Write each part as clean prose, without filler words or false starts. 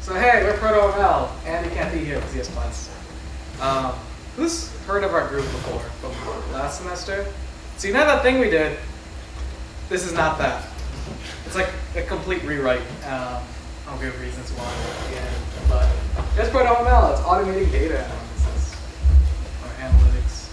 So hey, we're ProtoML, and you can't be here because he has class. Who's heard of our group before, from last semester? So you know that thing we did? This is not that. It's like a complete rewrite. I'll give reasons why at the end. But just ProtoML, it's automating data analysis or analytics.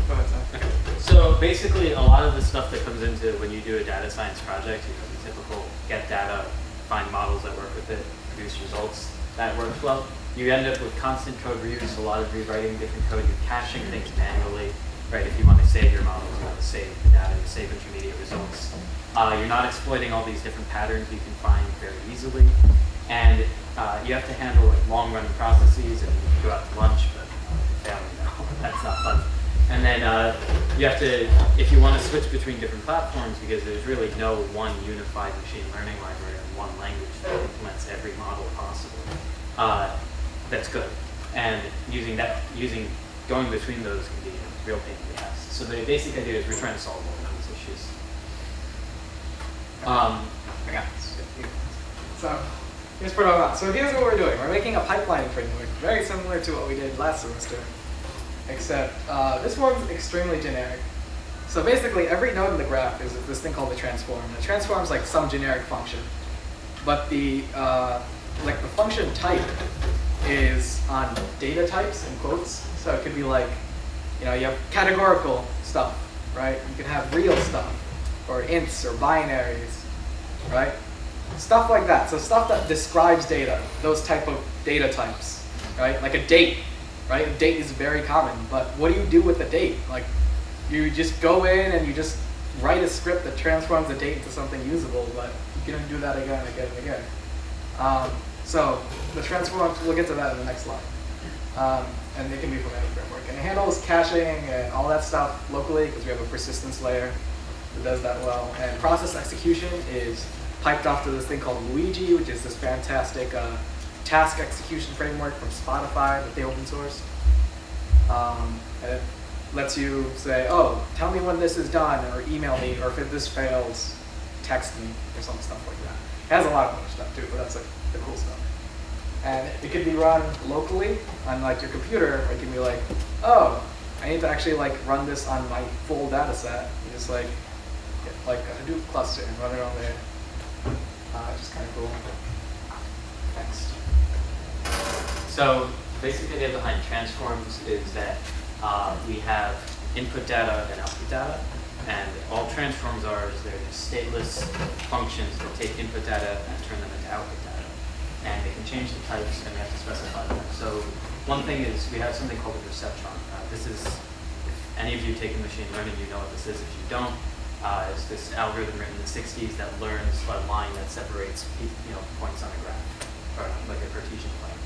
Go ahead, Zach. So basically, a lot of the stuff that comes into when you do a data science project, the typical get data, find models that work with it, produce results, that workflow, you end up with constant code reuse, a lot of rewriting different code, you're caching things manually, right? If you want to save your models, you want to save the data, you save intermediate results. You're not exploiting all these different patterns you can find very easily. And you have to handle like long-running processes, and you go out to lunch, but family, no, that's not fun. And then you have to, if you want to switch between different platforms, because there's really no one unified machine learning library or one language that implements every model possible, that's good. And going between those can be a real pain in the ass. So the basic idea is we're trying to solve all of these issues. So here's ProtoML. So here's what we're doing. We're making a pipeline framework, very similar to what we did last semester, except this one's extremely generic. So basically, every node in the graph is this thing called the transform. The transform is like some generic function, but the function type is on data types in quotes. So it could be like, you have categorical stuff, right? You can have real stuff, or ints, or binaries, right? Stuff like that. So stuff that describes data, those type of data types, right? Like a date, right? A date is very common, but what do you do with the date? Like, you just go in and you just write a script that transforms the date into something usable, but you can do that again and again and again. So the transforms, we'll get to that in the next slide. And they can be from any framework. And it handles caching and all that stuff locally because we have a persistence layer that does that well. And process execution is piped off to this thing called Luigi, which is this fantastic task execution framework from Spotify that they open source. And it lets you say, oh, tell me when this is done, or email me, or if this fails, text me, or some stuff like that. It has a lot of other stuff too, but that's like the cool stuff. And it can be run locally on like your computer, or it can be like, oh, I need to actually like run this on my full data set. You just like get like a Hadoop cluster and run it on there. Just kind of cool. Next. So basic idea behind transforms is that we have input data and output data, and all transforms are is they're just stateless functions that take input data and turn them into output data. And they can change the types, and we have to specify them. So one thing is we have something called a perceptron. This is, if any of you taking machine learning, you know what this is. If you don't, it's this algorithm written in the 60s that learns a line that separates points on a graph, or like a Cartesian plane,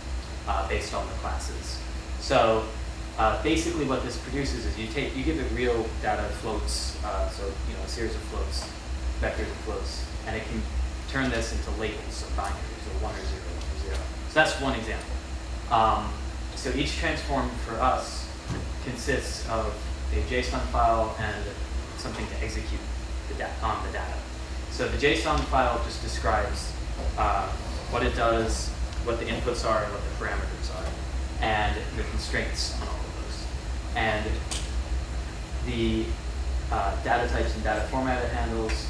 based on the classes. So basically what this produces is you give it real data floats, so a series of floats, vectors of floats, and it can turn this into labels, so binaries, or 1 or 0, 1 or 0. So that's one example. So each transform for us consists of a JSON file and something to execute on the data. So the JSON file just describes what it does, what the inputs are, and what the parameters are, and the constraints on all of those. And the data types and data format it handles,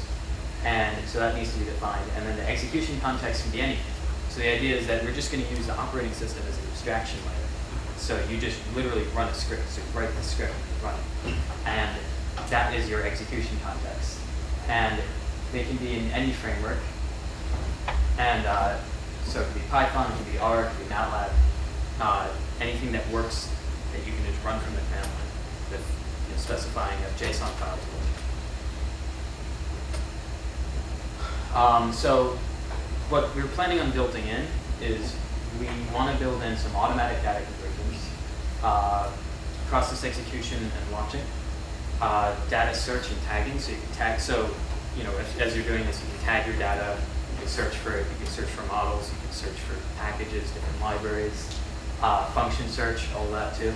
and so that needs to be defined. And then the execution context can be anything. So the idea is that we're just going to use the operating system as an abstraction layer. So you just literally run a script. So you write the script and run it. And that is your execution context. And they can be in any framework. And so it can be Python, it can be R, it can be MATLAB, anything that works that you can just run from the command line with specifying a JSON file to work. So what we're planning on building in is we want to build in some automatic data conversions, process execution and watching, data search and tagging. So you can tag. So as you're doing this, you can tag your data. You can search for it. You can search for models. You can search for packages, different libraries, function search, all that too.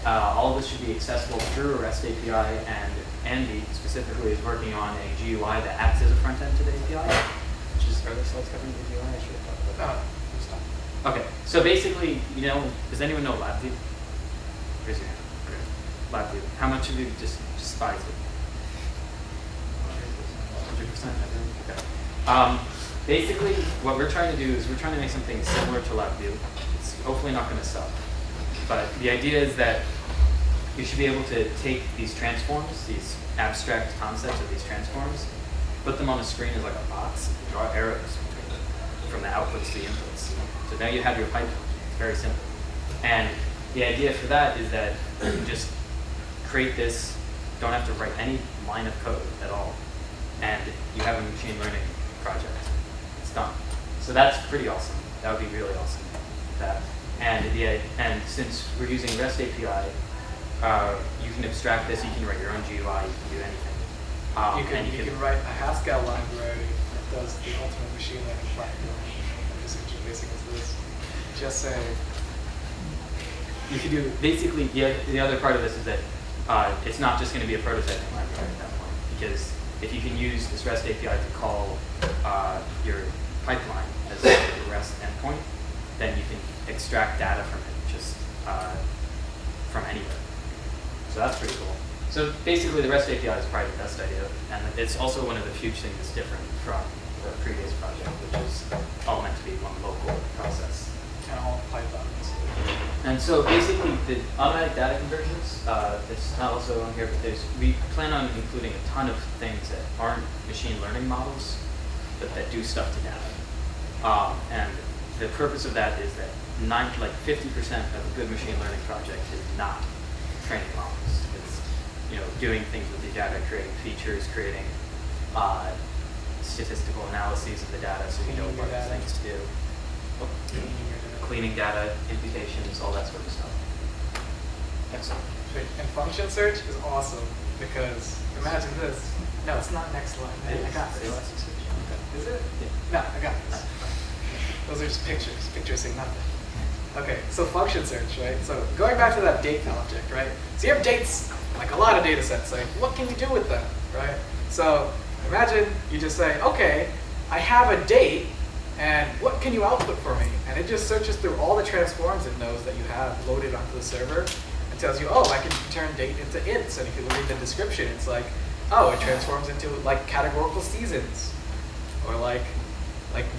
All of this should be accessible through a REST API, and Andy specifically is working on a GUI that acts as a front end to the API, which is Are there slides covering the UI? I should have talked about that. Just stop. Okay, so basically, does anyone know LabVIEW? Raise your hand. Okay. LabVIEw. How much of you just despise it? 100%. Okay. Basically, what we're trying to do is we're trying to make something similar to LabVIEW. It's hopefully not going to suck. But the idea is that you should be able to take these transforms, these abstract concepts of these transforms, put them on a screen as like a box, and draw arrows between them from the outputs to the inputs. So now you have your pipeline. It's very simple. And the idea for that is that you can just create this, don't have to write any line of code at all, and you have a machine learning project. It's done. So that's pretty awesome. That would be really awesome. And since we're using REST API, you can abstract this. You can write your own GUI. You can do anything. You can write a Haskell library that does the ultimate machine learning platform. I'm just introducing it to this. Just say. You could do basically the other part of this is that it's not just going to be a prototyping library at that point, because if you can use this REST API to call your pipeline as a REST endpoint, then you can extract data from it just from anywhere. So that's pretty cool. So basically, the REST API is probably the best idea, and it's also one of the huge things that's different from the previous project, which is all meant to be one local process. And all Python. And so basically, the automatic data conversions, it's not also on here, but we plan on including a ton of things that aren't machine learning models, but that do stuff to data. And the purpose of that is that 50% of a good machine learning project is not training models. It's doing things with the data, creating features, creating statistical analyses of the data, so you know what things to do. Cleaning data, imputations, all that sort of stuff. Excellent. And function search is awesome because imagine this. No, it's not next line. I got this. Is it? Yeah. No, I got this. Those are just pictures. Pictures say nothing. Okay, so function search, right? So going back to that date object, right? So you have dates, like a lot of data sets. Like, what can you do with them, right? So imagine you just say, okay, I have a date, and what can you output for me? And it just searches through all the transforms it knows that you have loaded onto the server and tells you, oh, I can turn date into ints. And if you read the description, it's like, oh, it transforms into like categorical seasons, or like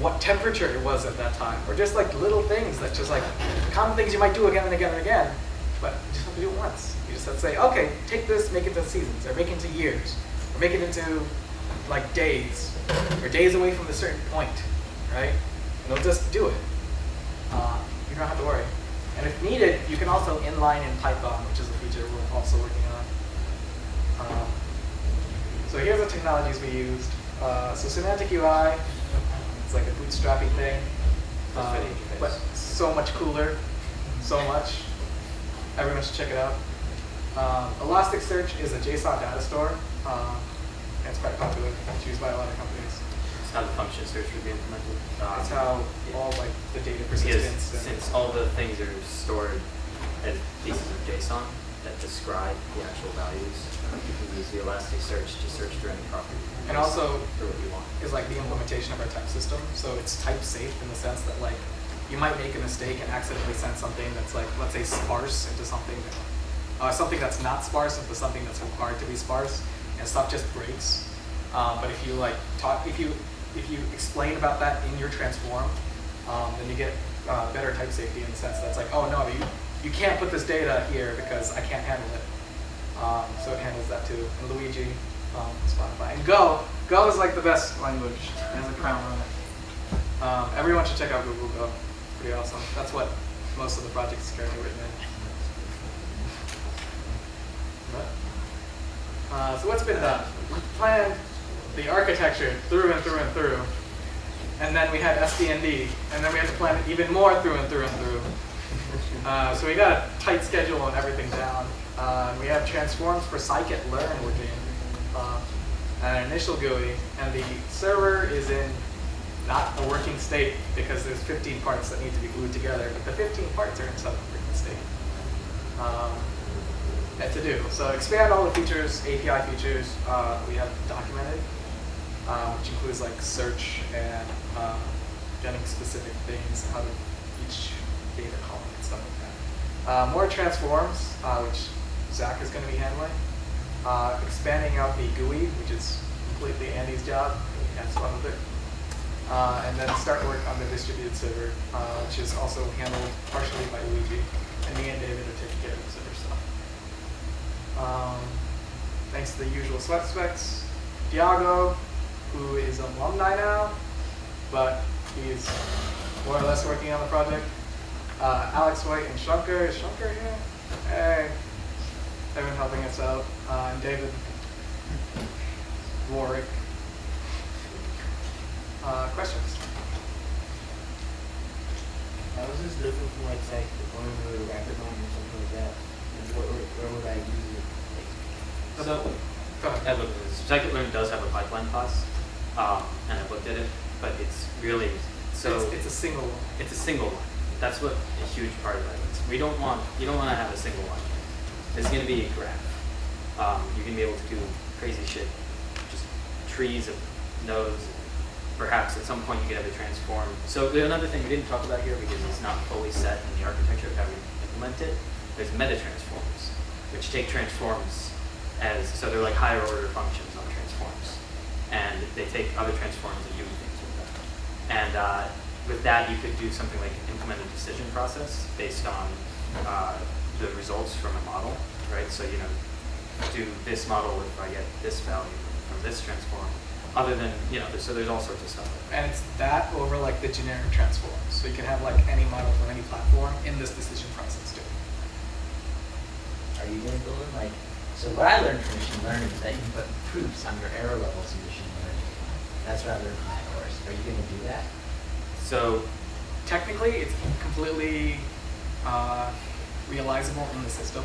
what temperature it was at that time, or just like little things that just like common things you might do again and again and again, but you just have to do it once. You just have to say, okay, take this, make it into seasons, or make it into years, or make it into like days, or days away from a certain point, right? And it'll just do it. You don't have to worry. And if needed, you can also inline in Python, which is a feature we're also working on. So here's the technologies we used. So semantic UI, it's like a bootstrapping thing, but so much cooler, so much. Everyone should check it out. Elasticsearch is a JSON data store. And it's quite popular. It's used by a lot of companies. It's how the function search would be implemented. It's how all like the data persistence. Since all the things are stored as pieces of JSON that describe the actual values, you can use the Elasticsearch to search through any property. And also, for what you want. Is like the implementation of our type system. So it's type safe in the sense that like you might make a mistake and accidentally send something that's like, let's say, sparse into something that's not sparse into something that's required to be sparse, and stuff just breaks. But if you like if you explain about that in your transform, then you get better type safety in the sense that it's like, oh no, you can't put this data here because I can't handle it. So it handles that too. And Luigi, Spotify, and Go is like the best language. It has a crown on it. Everyone should check out Google Go. Pretty awesome. That's what most of the projects is currently written in. So what's been done? We planned the architecture through and through and through, and then we had SDND, and then we had to plan it even more through and through and through. So we got a tight schedule and everything down. We have transforms for scikit-learn working, and an initial GUI, and the server is in not a working state because there's 15 parts that need to be glued together, but the 15 parts are in some working state. And to do. So expand all the features, API features we have documented. which includes like search and getting specific things out of each data column and stuff like that. More transforms, which Zach is going to be handling. Expanding out the GUI, which is completely Andy's job. He has fun with it. And then start work on the distributed server, which is also handled partially by Luigi. And me and David are taking care of the server stuff. Thanks to the usual suspects. Diago, who is an alumni now, but he's more or less working on the project. Alex White and Shankar. Is Shankar here? Hey. They've been helping us out. And David Warwick. Questions? How is this different from like say deployment or rapid mine or something like that? And where would I use it? Like, So, Go ahead. I looked at this. Scikit-learn does have a pipeline class, and I looked at it, but it's really It's a single one. It's a single one. That's what a huge part of it is. You don't want to have a single one. It's going to be a graph. You're going to be able to do crazy shit, just trees of nodes. Perhaps at some point you could have a transform. So another thing we didn't talk about here because it's not fully set in the architecture of how we implement it. There's meta transforms, which take transforms as so they're like higher order functions on transforms, and they take other transforms and do things with them. And with that, you could do something like implement a decision process based on the results from a model, right? So do this model if I get this value from this transform. Other than, so there's all sorts of stuff. And it's that over like the generic transforms. So you can have like any model from any platform in this decision process too. are you going to build in like? So what I learned from machine learning is that you put proofs on your error levels in machine learning. That's what I learned from that course. Are you going to do that? So Technically, it's completely realizable in the system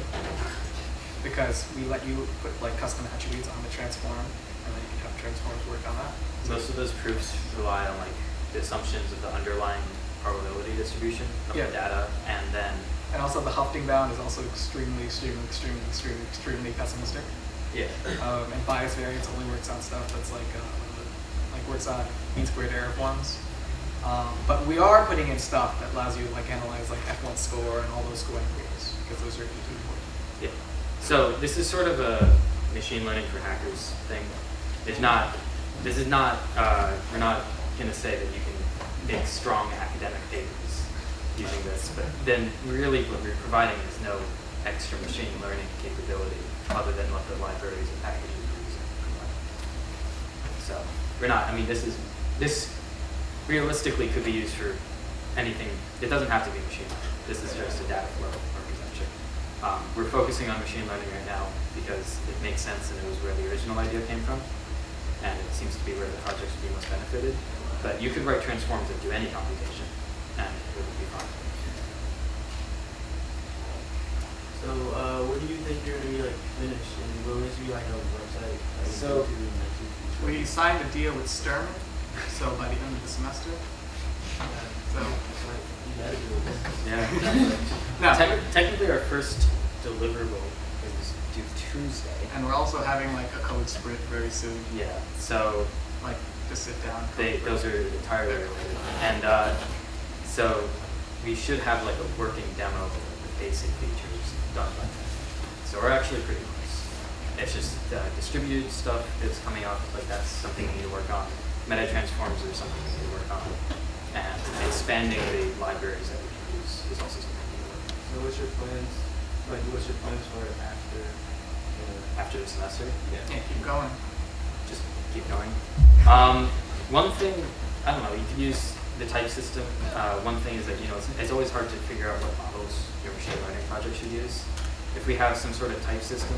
because we let you put like custom attributes on the transform, and then you can have transforms work on that. most of those proofs rely on like the assumptions of the underlying probability distribution of Yeah. the data, and then And also the Hufting bound is also extremely pessimistic. yeah. And bias variance only works on stuff that's like works on mean squared error forms. But we are putting in stuff that allows you to like analyze like F1 score and all those scoring rules because those are too important. Yeah. So this is sort of a machine learning for hackers thing. It's not. This is not. We're not going to say that you can make strong academic papers using this, but then really what we're providing is no extra machine learning capability other than what the libraries and packages are using. So we're not. I mean, this realistically could be used for anything. It doesn't have to be machine learning. This is just a data flow architecture. We're focusing on machine learning right now because it makes sense and it was where the original idea came from, and it seems to be where the projects would be most benefited. But you could write transforms that do any computation, and it would be fine. So when do you think you're going to be like finished? And will this be like a website? Like So, YouTube and like YouTube? We signed a deal with Stern, so by the end of the semester. So You gotta do it. Yeah. no, Technically, our first deliverable is due Tuesday. and we're also having like a code sprint very soon. Yeah. So Like to sit down. those are entirely related, and so we should have like a working demo of the basic features done by then. So we're actually pretty close. It's just distributed stuff that's coming up, but that's something we need to work on. Meta transforms are something we need to work on, and expanding the libraries that we can use is also something we need to work on. So what's your plans? Like what's your plans for it after? After the semester, Yeah, keep going. just keep going. One thing, I don't know, you could use the type system. One thing is that, it's always hard to figure out what models your machine learning project should use. If we have some sort of type system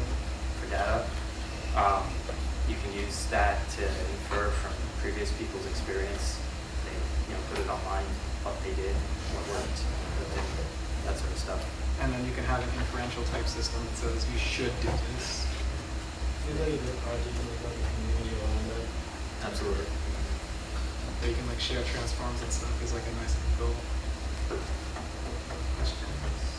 for data, you can use that to infer from previous people's experience. They, put it online, what they did, what worked, what didn't, that sort of stuff. And then you can have an inferential type system that says you should do this. Seems like a good project and like a community around it. Absolutely. That you can like share transforms and stuff is like a nice thing to build. Questions?